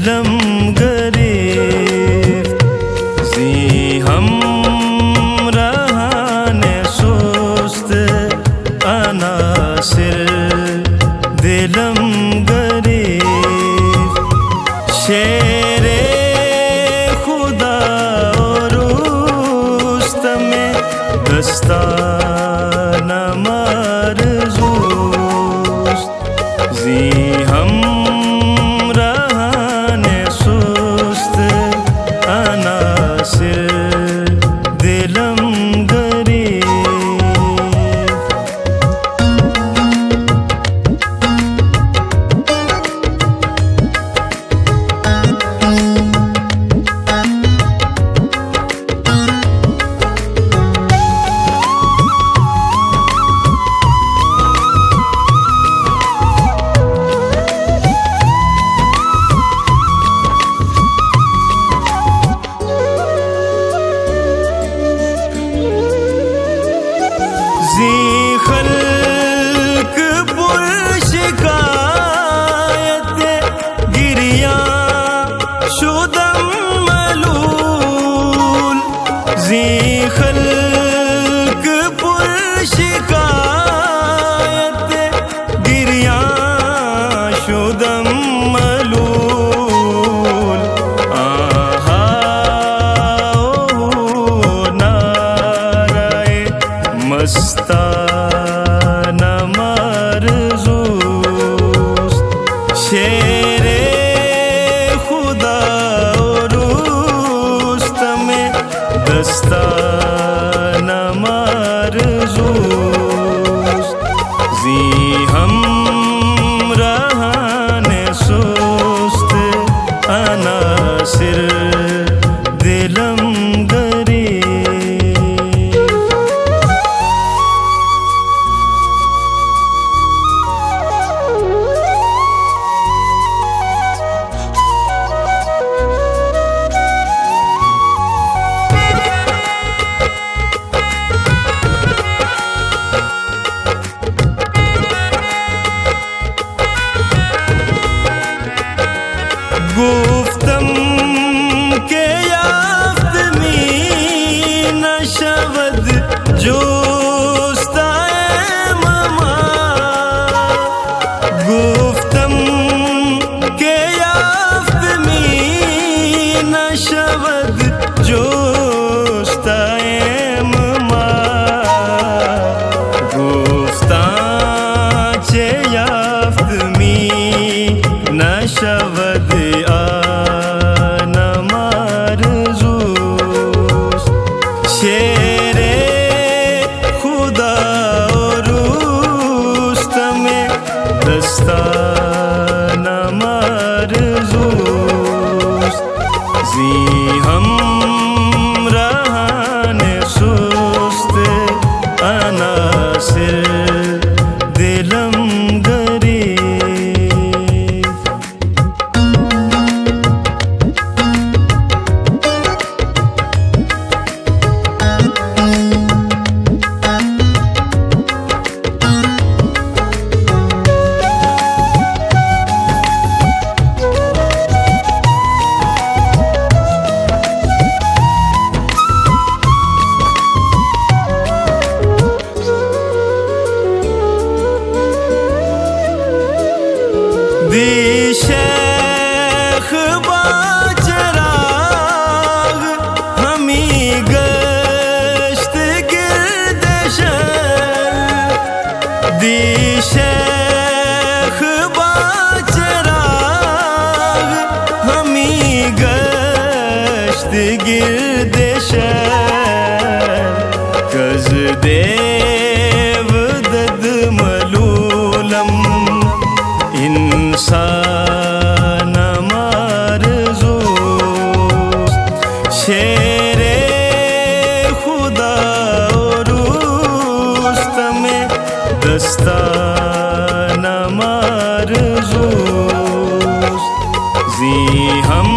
दिलम गरीब जी हम रहाने सुस्त अनासिर दिलम गरीब शेरे खुदा और रुस्तमे दस्ताना मारज़ूस्त जी हम रहाने सुस्त अनासिर दिलम गरीब जी खल्क पुरशिकायत गिरिया शुदम मलूल जी खल्क पुरशिकायत गिरिया शुदम मलूल आहा ओ नाराए मस्ताना मारज़ूस्त शेरे खुदा और रुस्तमे दस्ताना मारज़ूस्त जी हम रहाने सुस्त अनासिर दिलम गुफ्तम के याफ्त में नशवद जोस्ताए ममा गुफ्तम के याफ्त में नशवद जोस्ताए ममा गुफ्तां चे याफ्त में नशवद शेरे खुदा और रुस्तमे दस्ताना मारज़ूस्त जी हम रहाने सुस्त अनासिर दिलम दी शेख बाचराग हमी गश्त गिरदशर दी शेख बाचराग हमी गश्त गिरदशर कज़ देव दद मलूलम इंसाना मारज़ूस्त शेरे खुदा और रुस्तमे दस्ताना मारज़ूस्त जी हम